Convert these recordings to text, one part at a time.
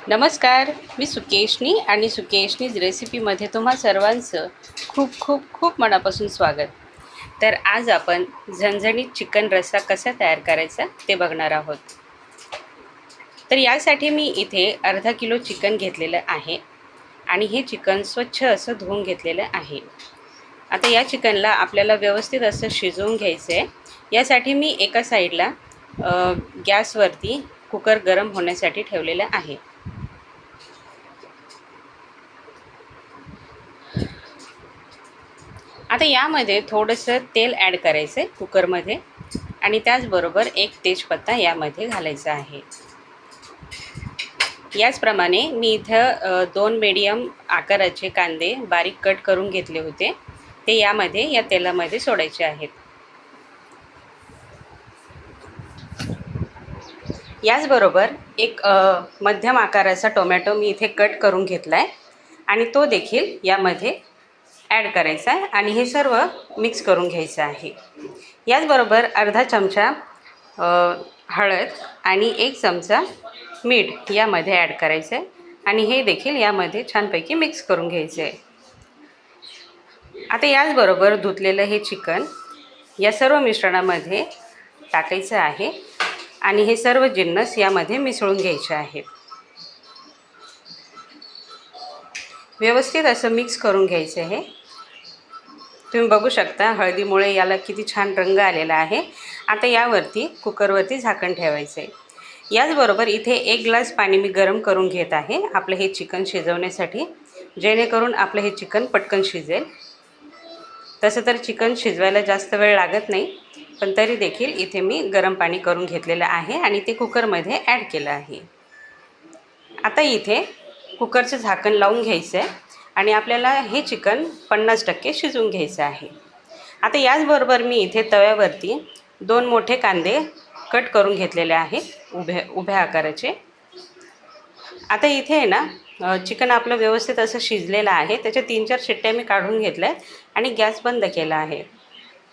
नमस्कार, मी सुकेशनी आणि सुकेशनीज रेसिपीमध्ये तुम्हा सर्वांचं खूप खूप खूप मनापासून स्वागत. तर आज आपण झणझणीत चिकन रस्सा कसा तयार करायचा ते बघणार आहोत. तर यासाठी मी इथे अर्धा किलो चिकन घेतलेलं आहे आणि हे चिकन स्वच्छ असं धुवून घेतलेलं आहे. आता या चिकनला आपल्याला व्यवस्थित असं शिजवून घ्यायचं आहे. यासाठी मी एका साईडला गॅसवरती कुकर गरम होण्यासाठी ठेवलेलं आहे. आता यामध्ये थोडंसं तेल ॲड करायचं आहे कुकरमध्ये आणि त्याचबरोबर एक तेजपत्ता यामध्ये घालायचा आहे. याचप्रमाणे मी इथं 2 मीडियम आकाराचे कांदे बारीक कट करून घेतले होते, ते यामध्ये या तेलामध्ये सोडायचे आहेत. याचबरोबर एक मध्यम आकाराचा टोमॅटो मी इथे कट करून घेतला आहे आणि तो देखील यामध्ये ॲड करायचा आहे आणि हे सर्व मिक्स करून घ्यायचं आहे. याचबरोबर अर्धा चमचा हळद आणि 1 चमचा मीठ यामध्ये ॲड करायचं आहे आणि हे देखील यामध्ये छानपैकी मिक्स करून घ्यायचं आहे. आता याचबरोबर धुतलेलं हे चिकन या सर्व मिश्रणामध्ये टाकायचं आहे आणि हे सर्व जिन्नस यामध्ये मिसळून घ्यायचे आहेत. व्यवस्थित असं मिक्स करून घ्यायचं आहे. तुम्ही बघू शकता हळदीमुळे याला किती छान रंग आलेला आहे. आता यावरती कुकरवरती झाकण ठेवायचं आहे. याचबरोबर इथे 1 ग्लास पाणी मी गरम करून घेत आहे आपलं हे चिकन शिजवण्यासाठी, जेणेकरून आपलं हे चिकन पटकन शिजेल. तसं तर चिकन शिजवायला जास्त वेळ लागत नाही, पण तरी देखील इथे मी गरम पाणी करून घेतलेलं आहे आणि ते कुकरमध्ये ॲड केलं आहे. आता इथे कुकरचं झाकण लावून घ्यायचं आहे आणि आपल्याला हे चिकन 50% शिजवून घ्यायचं आहे. आता याचबरोबर मी इथे तव्यावरती 2 मोठे कांदे कट करून घेतलेले आहेत उभ्या आकाराचे. आता इथे आहे ना चिकन आपलं व्यवस्थित असं शिजलेलं आहे. त्याच्या 3-4 शिट्ट्या मी काढून घेतल्या आहेत आणि गॅस बंद केला आहे.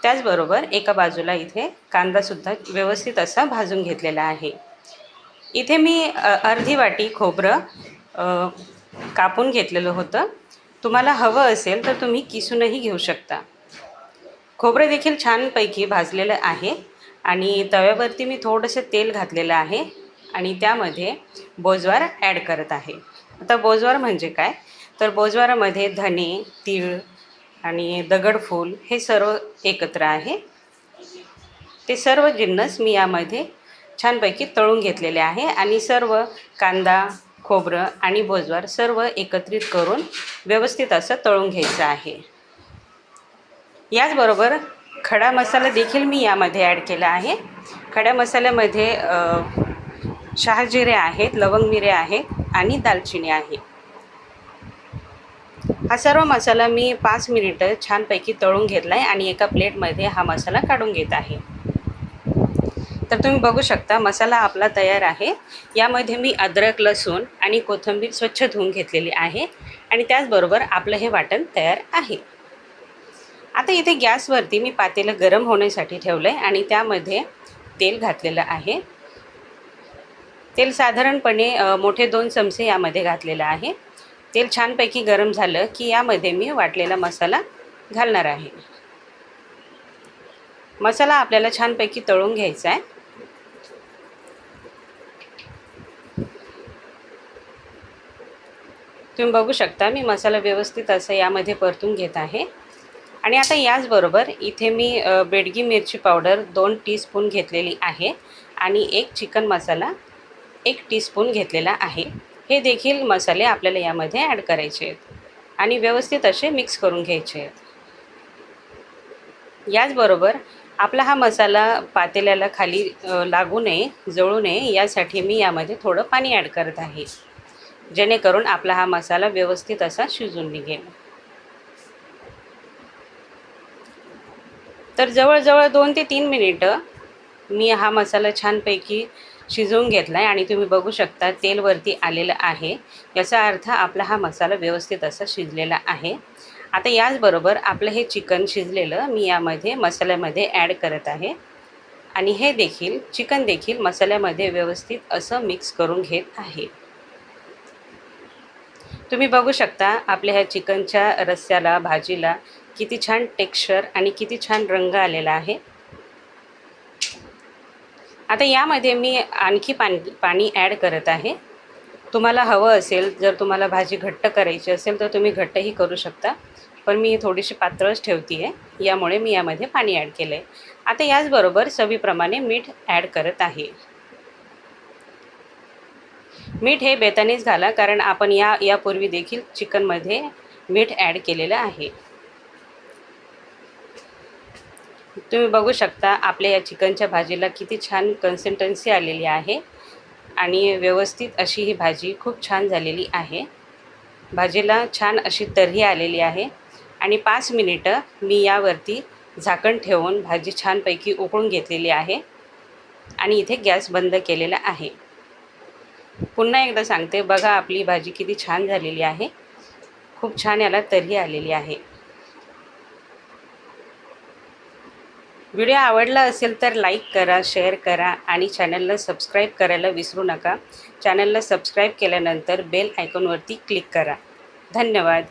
त्याचबरोबर एका बाजूला इथे कांदासुद्धा व्यवस्थित असा भाजून घेतलेला आहे. इथे मी अर्धी वाटी खोबरं कापून घेतलेलं होतं. तुम्हाला हवं असेल तर तुम्ही किसूनही घेऊ शकता. खोबरं देखील छानपैकी भाजलेलं आहे आणि तव्यावरती मी थोडंसं तेल घातलेलं आहे आणि त्यामध्ये बोजवार ॲड करत आहे. आता बोजवार म्हणजे काय, तर बोजवारामध्ये धने, तीळ आणि दगडफूल हे सर्व एकत्र आहे. ते सर्व जिन्नस मी यामध्ये छानपैकी तळून घेतलेले आहे आणि सर्व कांदा, खोबरं आणि बोजवार सर्व एकत्रित करून व्यवस्थित असं तळून घ्यायचं आहे. याचबरोबर खडा मसाला देखील मी यामध्ये ॲड केला आहे. खड्या मसाल्यामध्ये शहाजिरे आहेत, लवंग मिरे आहेत आणि दालचिनी आहे. हा सर्व मसाला मी 5 मिनिटं छानपैकी तळून घेतला आहे आणि एका प्लेटमध्ये हा मसाला काढून घेत आहे. तर तुम्ही बघू शकता मसाला आपला तयार आहे. यामध्ये मी अद्रक, लसूण आणि कोथिंबीर स्वच्छ धुवून घेतलेली आहे आणि त्याचबरोबर आपलं हे वाटण तयार आहे. आता इथे गॅसवरती मी पातेलं गरम होण्यासाठी ठेवलं आहे आणि त्यामध्ये तेल घातलेलं आहे. तेल साधारणपणे मोठे 2 चमचे यामध्ये घातलेलं आहे. तेल छानपैकी गरम झालं की यामध्ये मी वाटलेला मसाला घालणार आहे. मसाला आपल्याला छानपैकी तळून घ्यायचा आहे. तुम्ही बघू शकता मी मसाला व्यवस्थित असं यामध्ये परतून घेत आहे. आणि आता याचबरोबर इथे मी बेडगी मिरची पावडर 2 टीस्पून घेतलेली आहे आणि 1 चिकन मसाला 1 टीस्पून घेतलेला आहे. हे देखील मसाले आपल्याला यामध्ये ॲड करायचे आहेत आणि व्यवस्थित असे मिक्स करून घ्यायचे आहेत. याचबरोबर आपला हा मसाला पातेल्याला खाली लागू नये, जळू नये यासाठी मी यामध्ये थोडं पाणी ॲड करत आहे, जेणेकरून आपला हा मसाला व्यवस्थित असा शिजून निघेल. तर जवळजवळ 2 ते 3 मिनिटं मी हा मसाला छानपैकी शिजवून घेतला आहे आणि तुम्ही बघू शकता तेल वरती आलेलं आहे. याचा अर्थ आपला हा मसाला व्यवस्थित असा शिजलेला आहे. आता याचबरोबर आपलं हे चिकन शिजलेलं मी यामध्ये मसाल्यामध्ये ॲड करत आहे आणि हे देखील चिकन देखील मसाल्यामध्ये व्यवस्थित असं मिक्स करून घेत आहे. तुम्ही बघू शकता आपल्या ह्या चिकनच्या रस्स्याला, भाजीला किती छान टेक्स्चर आणि किती छान रंग आलेला आहे. आता यामध्ये मी आणखी पाणी ॲड करत आहे. तुम्हाला हवं असेल, जर तुम्हाला भाजी घट्ट करायची असेल तर तुम्ही घट्टही करू शकता, पण मी थोडीशी पातळच ठेवते आहे, यामुळे मी यामध्ये पाणी ॲड केलं आहे. आता याचबरोबर चवीप्रमाणे मीठ ॲड करत आहे. मीठ हे बेतानेच घाला, कारण आपण यापूर्वी देखील चिकनमध्ये मीठ ॲड केलेलं आहे. तुम्ही बघू शकता आपल्या या चिकनच्या भाजीला किती छान कन्सिस्टन्सी आलेली आहे आणि व्यवस्थित अशी ही भाजी खूप छान झालेली आहे. भाजीला छान अशी तर्री आलेली आहे आणि 5 मिनिटं मी यावरती झाकण ठेवून भाजी छानपैकी उकळून घेतलेली आहे आणि इथे गॅस बंद केलेला आहे. पुन्हा एकदा सांगते, बघा आपली भाजी किती छान झालेली आहे. खूप छान याला तर्री आलेली आहे. व्हिडिओ आवडला असेल तर लाईक करा, शेअर करा आणि चॅनलला सबस्क्राईब करायला विसरू नका. चॅनलला सबस्क्राईब केल्यानंतर बेल आयकॉनवरती क्लिक करा. धन्यवाद.